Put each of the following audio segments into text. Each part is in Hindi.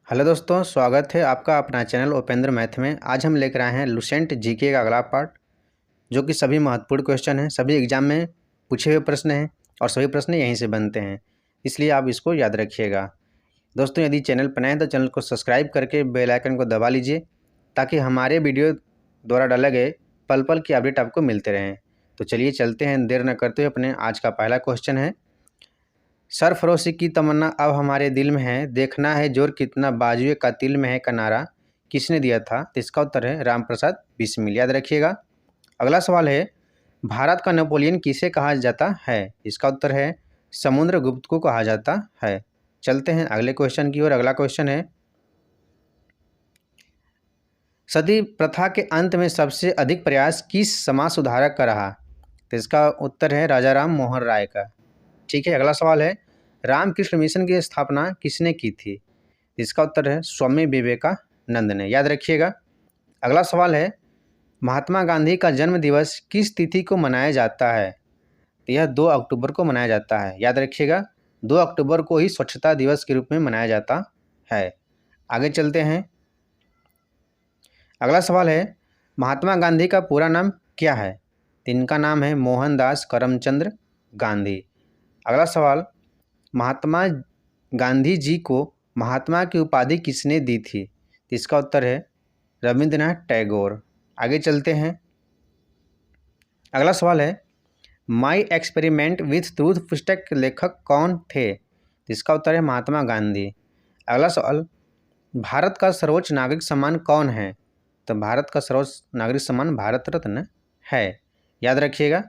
हेलो दोस्तों, स्वागत है आपका अपना चैनल उपेंद्र मैथ में। आज हम लेकर आए हैं लुसेंट जीके का अगला पार्ट, जो कि सभी महत्वपूर्ण क्वेश्चन हैं, सभी एग्जाम में पूछे हुए प्रश्न हैं और सभी प्रश्न यहीं से बनते हैं, इसलिए आप इसको याद रखिएगा। दोस्तों, यदि चैनल पर नए हैं तो चैनल को सब्सक्राइब करके बेल आइकन को दबा लीजिए, ताकि हमारे वीडियो द्वारा डाले गए पल पल की अपडेट आपको मिलते रहें। तो चलिए चलते हैं, देर न करते हुए अपने आज का पहला क्वेश्चन है। सरफरोशी की तमन्ना अब हमारे दिल में है, देखना है जोर कितना बाजुए का तिल में है किनारा, किसने दिया था? तो इसका उत्तर है रामप्रसाद बिस्मिल। याद रखिएगा। अगला सवाल है, भारत का नेपोलियन किसे कहा जाता है? इसका उत्तर है समुद्रगुप्त को कहा जाता है। चलते हैं अगले क्वेश्चन की ओर। अगला क्वेश्चन है, सती प्रथा के अंत में सबसे अधिक प्रयास किस समाज सुधारक का रहा? तो इसका उत्तर है राजा राम मोहन राय का। ठीक है। अगला सवाल है, रामकृष्ण मिशन की स्थापना किसने की थी? इसका उत्तर है स्वामी विवेकानंद ने। याद रखिएगा। अगला सवाल है, महात्मा गांधी का जन्म दिवस किस तिथि को मनाया जाता है? तो यह 2 अक्टूबर को मनाया जाता है। याद रखिएगा, 2 अक्टूबर को ही स्वच्छता दिवस के रूप में मनाया जाता है। आगे चलते हैं। अगला सवाल है, महात्मा गांधी का पूरा नाम क्या है? इनका नाम है मोहनदास करमचंद गांधी। अगला सवाल, महात्मा गांधी जी को महात्मा की उपाधि किसने दी थी? इसका उत्तर है रविंद्रनाथ टैगोर। आगे चलते हैं। अगला सवाल है, माई एक्सपेरिमेंट विथ ट्रूथ पुस्तक के लेखक कौन थे? इसका उत्तर है महात्मा गांधी। अगला सवाल, भारत का सर्वोच्च नागरिक सम्मान कौन है? तो भारत का सर्वोच्च नागरिक सम्मान भारत रत्न है। याद रखिएगा।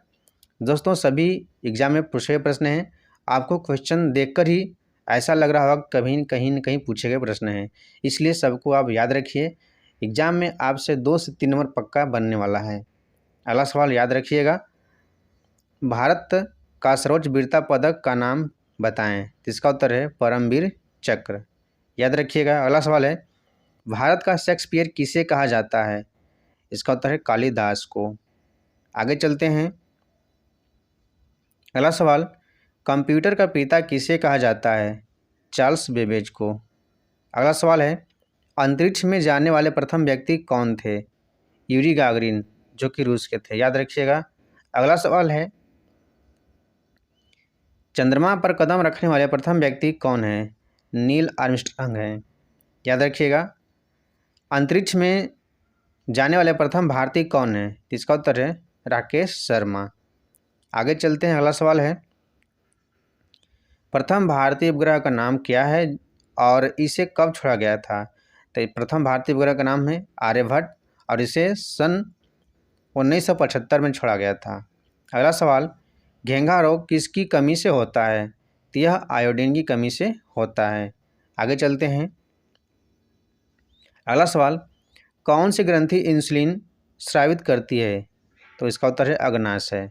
दोस्तों, सभी एग्जाम में पूछे हुए प्रश्न हैं। आपको क्वेश्चन देखकर ही ऐसा लग रहा होगा कभी कहीं न कहीं पूछे गए प्रश्न हैं, इसलिए सबको आप याद रखिए। एग्जाम में आपसे 2 से 3 नंबर पक्का बनने वाला है। अगला सवाल याद रखिएगा, भारत का सर्वोच्च वीरता पदक का नाम बताएं। इसका उत्तर है परमवीर चक्र। याद रखिएगा। अगला सवाल है, भारत का शेक्सपियर किसे कहा जाता है? इसका उत्तर है कालिदास को। आगे चलते हैं। अगला सवाल, कंप्यूटर का पिता किसे कहा जाता है? चार्ल्स बेबेज को। अगला सवाल है, अंतरिक्ष में जाने वाले प्रथम व्यक्ति कौन थे? यूरी गागरिन, जो कि रूस के थे। याद रखिएगा। अगला सवाल है, चंद्रमा पर कदम रखने वाले प्रथम व्यक्ति कौन है? नील आर्मस्ट्रांग हैं। याद रखिएगा। अंतरिक्ष में जाने वाले प्रथम भारतीय कौन है? इसका उत्तर है राकेश शर्मा। आगे चलते हैं। अगला सवाल है, प्रथम भारतीय उपग्रह का नाम क्या है और इसे कब छोड़ा गया था? तो प्रथम भारतीय उपग्रह का नाम है आर्यभट्ट और इसे सन 1975 में छोड़ा गया था। अगला सवाल, घेंघा रोग किसकी कमी से होता है? तो यह आयोडीन की कमी से होता है। आगे चलते हैं। अगला सवाल, कौन सी ग्रंथि इंसुलिन स्रावित करती है? तो इसका उत्तर है अग्नाशय।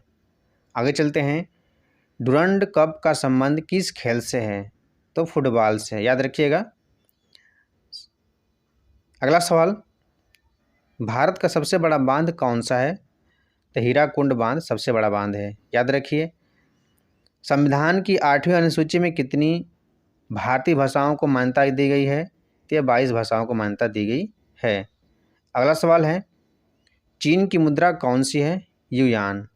आगे चलते हैं। डुरंड कप का संबंध किस खेल से है? तो फुटबॉल से। याद रखिएगा। अगला सवाल, भारत का सबसे बड़ा बांध कौन सा है? तो हीराकुंड बांध सबसे बड़ा बांध है। याद रखिए। संविधान की 8वीं अनुसूची में कितनी भारतीय भाषाओं को मान्यता दी गई है? तो 22 भाषाओं को मान्यता दी गई है। अगला सवाल है, चीन की मुद्रा कौन सी है? युआन।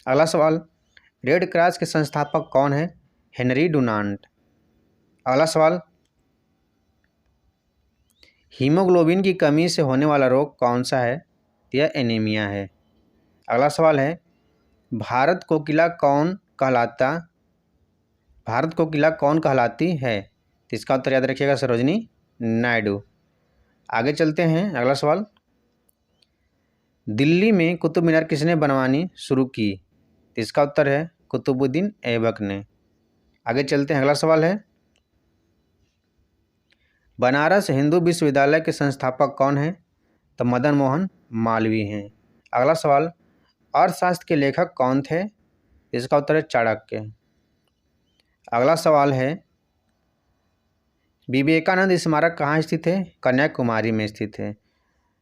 अगला सवाल, रेड क्रॉस के संस्थापक कौन है? Henry Dunant. अगला सवाल, हीमोग्लोबिन की कमी से होने वाला रोग कौन सा है? यह एनीमिया है। अगला सवाल है, भारत को किला कौन कहलाती है? तो इसका उत्तर याद रखिएगा सरोजनी नायडू। आगे चलते हैं। अगला सवाल, दिल्ली में कुतुब मीनार किसने बनवानी शुरू की? तो इसका उत्तर है कुतुबुद्दीन ऐबक ने। आगे चलते हैं। अगला सवाल है, बनारस हिंदू विश्वविद्यालय के संस्थापक कौन हैं? तो मदन मोहन मालवीय हैं। अगला सवाल, अर्थशास्त्र के लेखक कौन थे? इसका उत्तर है चाणक्य। अगला सवाल है, विवेकानंद स्मारक कहाँ स्थित है? कन्याकुमारी में स्थित है।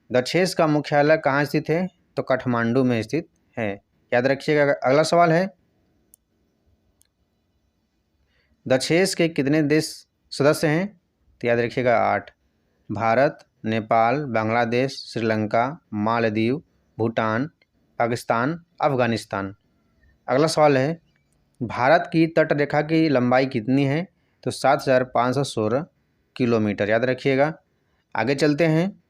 दक्षेस का मुख्यालय कहाँ स्थित है? तो काठमांडू में स्थित है। याद रखिएगा। अगला सवाल है, दक्षेस के कितने देश सदस्य हैं? तो याद रखिएगा 8। भारत, नेपाल, बांग्लादेश, श्रीलंका, मालदीव, भूटान, पाकिस्तान, अफगानिस्तान। अगला सवाल है, भारत की तटरेखा की लंबाई कितनी है? तो 7516 किलोमीटर, याद रखिएगा। आगे चलते हैं।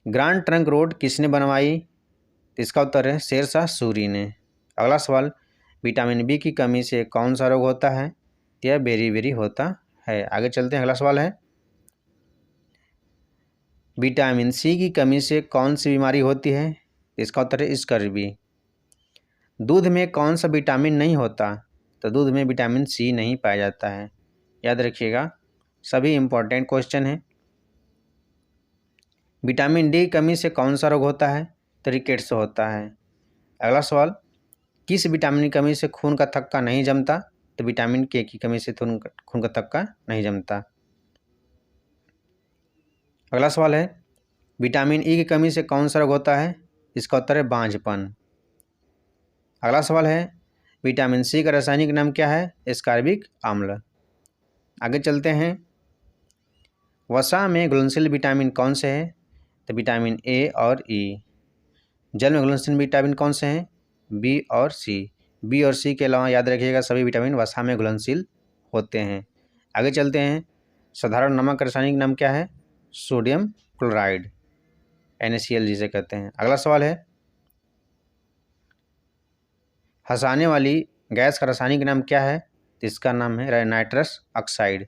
ग्रांड ट्रंक रोड किसने बनवाई? तो इसका उत्तर है शेरशाह सूरी ने। अगला सवाल, विटामिन बी की कमी से कौन सा रोग होता है? यह बेरी होता है। आगे चलते हैं। अगला सवाल है, विटामिन सी की कमी से कौन सी बीमारी होती है? इसका उत्तर है स्कर्वी। दूध में कौन सा विटामिन नहीं होता? तो दूध में विटामिन सी नहीं पाया जाता है। याद रखिएगा, सभी इंपॉर्टेंट क्वेश्चन हैं। विटामिन डी की कमी से कौन सा रोग होता है? तो रिकेट्स होता है। अगला सवाल, किस विटामिन की कमी से खून का थक्का नहीं जमता? तो विटामिन के की कमी से खून का थक्का नहीं जमता। अगला सवाल है, विटामिन ई की कमी से कौन सा रोग होता है? इसका उत्तर है बांझपन। अगला सवाल है, विटामिन सी का रासायनिक नाम क्या है? एस्कॉर्बिक अम्ल। आगे चलते हैं। वसा में घुलनशील विटामिन कौन से हैं? तो विटामिन ए और ई। जल में घुलनशील विटामिन कौन से हैं? बी और सी। बी और सी के अलावा याद रखिएगा सभी विटामिन वसा में घुलनशील होते हैं। आगे चलते हैं। साधारण नमक का रासायनिक नाम क्या है? सोडियम क्लोराइड, NaCl जिसे कहते हैं। अगला सवाल है, हंसाने वाली गैस का रासायनिक नाम क्या है? तो इसका नाम है नाइट्रस ऑक्साइड।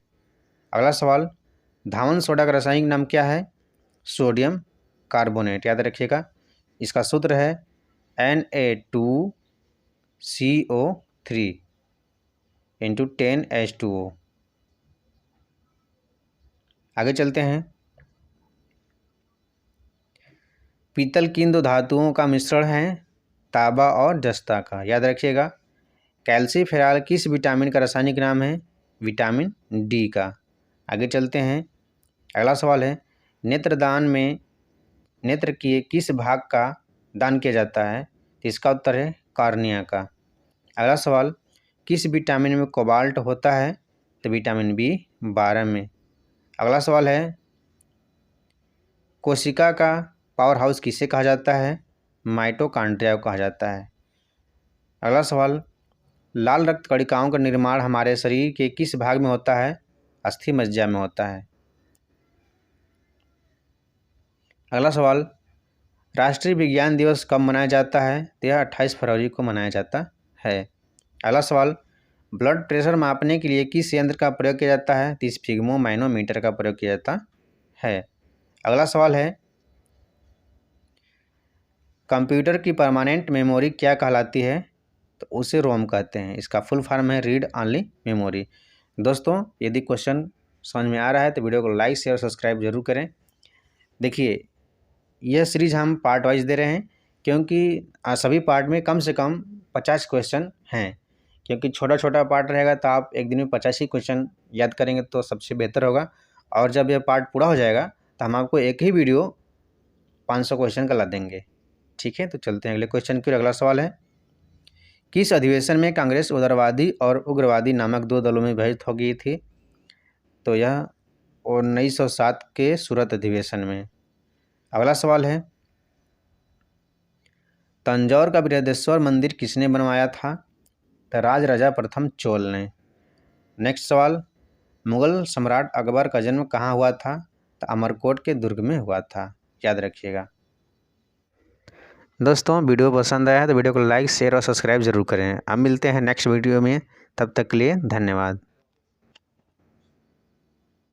अगला सवाल, धावन सोडा का रासायनिक नाम क्या है? Sodium carbonate. याद रखिएगा, इसका सूत्र है Na2CO3 × 10H2O। आगे चलते हैं। पीतल किन दो धातुओं का मिश्रण है? तांबा और जस्ता का। याद रखिएगा, कैल्सीफेरॉल किस विटामिन का रासायनिक नाम है? विटामिन डी का। आगे चलते हैं। अगला सवाल है, नेत्रदान में नेत्र के किस भाग का दान किया जाता है? तो इसका उत्तर है कॉर्निया का। अगला सवाल, किस विटामिन में कोबाल्ट होता है? तो विटामिन B12 में। अगला सवाल है, कोशिका का पावर हाउस किसे कहा जाता है? माइटोकॉन्ड्रिया को कहा जाता है। अगला सवाल, लाल रक्त कणिकाओं का निर्माण हमारे शरीर के किस भाग में होता है? अस्थि मज्जा में होता है। अगला सवाल, राष्ट्रीय विज्ञान दिवस कब मनाया जाता है? तो यह 28 फरवरी को मनाया जाता है। अगला सवाल, ब्लड प्रेशर मापने के लिए किस यंत्र का प्रयोग किया जाता है? तो स्फिग्मोमैनोमीटर का प्रयोग किया जाता है। अगला सवाल है, कंप्यूटर की परमानेंट मेमोरी क्या कहलाती है? तो उसे रोम कहते हैं। इसका फुल फॉर्म है रीड ऑनली मेमोरी। दोस्तों, यदि क्वेश्चन समझ में आ रहा है तो वीडियो को लाइक शेयर सब्सक्राइब जरूर करें। देखिए, यह सीरीज हम पार्ट वाइज दे रहे हैं क्योंकि सभी पार्ट में कम से कम 50 क्वेश्चन हैं। क्योंकि छोटा छोटा पार्ट रहेगा तो आप एक दिन में 50 ही क्वेश्चन याद करेंगे तो सबसे बेहतर होगा। और जब यह पार्ट पूरा हो जाएगा तो हम आपको एक ही वीडियो 500 क्वेश्चन का ला देंगे। ठीक है, तो चलते हैं अगले क्वेश्चन की। अगला सवाल है, किस अधिवेशन में कांग्रेस उदारवादी और उग्रवादी नामक दो दलों में विभाजित हो गई थी? तो यह 1907 के सूरत अधिवेशन में। अगला सवाल है, तंजौर का बृहदेश्वर मंदिर किसने बनवाया था? तो राजराजा प्रथम चोल ने। नेक्स्ट सवाल, मुगल सम्राट अकबर का जन्म कहाँ हुआ था? तो अमरकोट के दुर्ग में हुआ था। याद रखिएगा। दोस्तों, वीडियो पसंद आया है तो वीडियो को लाइक शेयर और सब्सक्राइब जरूर करें। अब मिलते हैं नेक्स्ट वीडियो में, तब तक के लिए धन्यवाद।